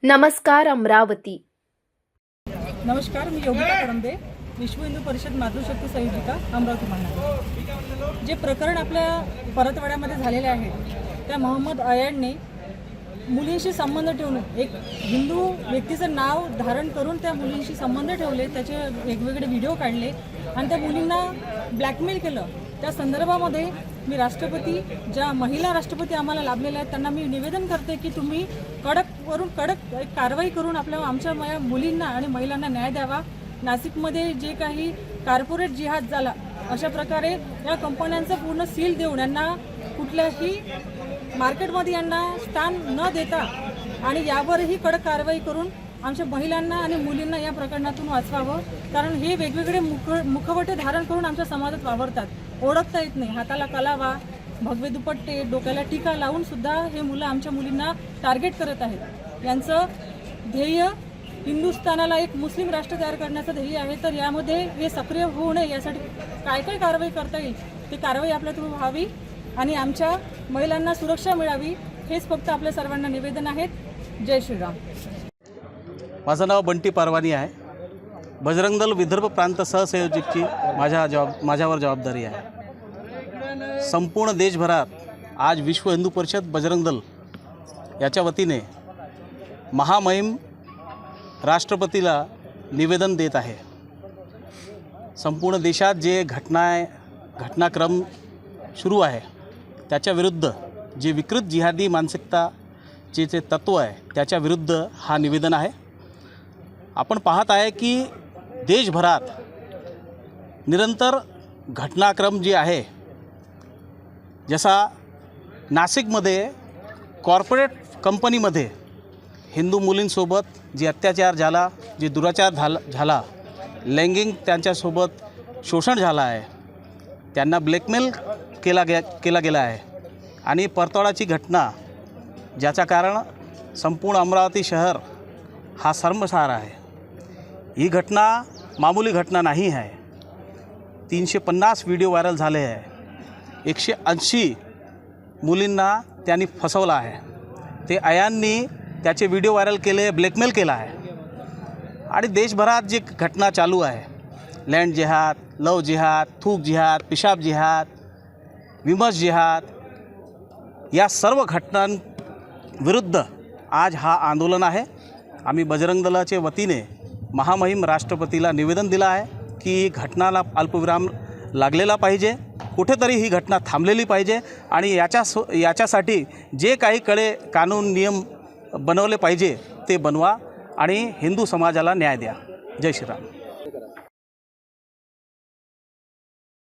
नमस्कार अमरावती। नमस्कार, मी योगिता करंदे, विश्व हिंदू परिषद मातृशक्ती संयोजिका अमरावती महानगर। जे प्रकरण आपल्या परतवाड्यामध्ये झालेले आहे त्या मोहम्मद अयानने मुलींशी संबंध ठेवून एक हिंदू व्यक्तीचं नाव धारण करून त्या मुलींशी संबंध ठेवले, त्याचे वेगवेगळे व्हिडिओ काढले आणि त्या मुलींना ब्लॅकमेल केलं। त्या संदर्भामध्ये मी राष्ट्रपती, ज्या महिला राष्ट्रपती आम्हाला लाभलेल्या आहेत त्यांना मी निवेदन करते की तुम्ही कडक कारवाई करून आमच्या मुलींना आणि महिलांना न्याय द्यावा। नाशिकमध्ये जे काही कॉर्पोरेट जिहाद झाला, अशा प्रकारे या कंपन्यांचं पूर्ण सील देऊन यांना कुठल्याही मार्केटमध्ये यांना स्थान न देता आणि यावरही कडक कारवाई करून आमच्या महिलांना आणि मुलींना या प्रकरणातून वाचवावं। कारण हे वेगवेगळे मुखवटे धारण करून आमच्या समाजात वावरतात, ओळखता येत नाही, हाताला कलावा, भगवे दुपट्टे, डोक्याला टीका लावून सुद्धा हे मुलं आमच्या मुलींना टार्गेट करत आहेत। यांचं ध्येय हिंदुस्थानाला एक मुस्लिम राष्ट्र तयार करण्याचं ध्येय आहे। तर यामध्ये हे सक्रिय होऊ नये यासाठी काय कारवाई करता येईल ती कारवाई आपल्यातून व्हावी आणि आमच्या महिलांना सुरक्षा मिळावी, हेच फक्त आपल्या सर्वांना निवेदन आहे। जय श्रीराम। माझं नाव बंटी पारवानी आहे। बजरंग दल विदर्भ प्रांत सहसंयोजकची माझ्यावर जबाबदारी आहे। संपूर्ण देशभरात आज विश्व हिंदू परिषद बजरंग दल याच्या वतीने महामहिम राष्ट्रपतीला निवेदन देत आहे। संपूर्ण देशात जे घटनाक्रम सुरू आहे त्याच्या विरुद्ध, जे विकृत जिहादी मानसिकताचे जे तत्व आहे त्याच्या विरुद्ध हा निवेदन आहे। आपण पाहत आहे की देशभरात निरंतर घटनाक्रम जे आहे, जसा नाशिकमध्ये कॉर्पोरेट कंपनीमध्ये हिंदू मुलींसोबत जे अत्याचार झाला, जे दुराचार झाला, लैंगिक त्यांच्यासोबत शोषण झालं आहे, त्यांना ब्लॅकमेल केला गेला आहे आणि परतवाडाची घटना, ज्याचं कारण संपूर्ण अमरावती शहर हा शर्मसार आहे। ही घटना मामूली घटना नाही आहे। 350 व्हिडिओ व्हायरल झाले आहे। 180 मुलींना त्यांनी फसवलं आहे। ते अयाननी त्याचे व्हिडिओ व्हायरल केले, ब्लॅकमेल केला आहे आणि देशभरात जी घटना चालू आहे, लँड जिहाद, लव जिहाद, थूक जिहाद, पिशाब जिहाद, विमर्श जिहाद, या सर्व घटनांविरुद्ध आज हा आंदोलन आहे। आम्ही बजरंग दलाच्या वतीने महामहिम राष्ट्रपतीला निवेदन दिलं आहे की घटनाला अल्पविराम लागलेला पाहिजे, कुठेतरी ही घटना थांबलेली पाहिजे आणि याच्यासाठी जे काही कानून नियम बनवले पाहिजे ते बनवा आणि हिंदू समाजाला न्याय द्या। जय श्रीराम।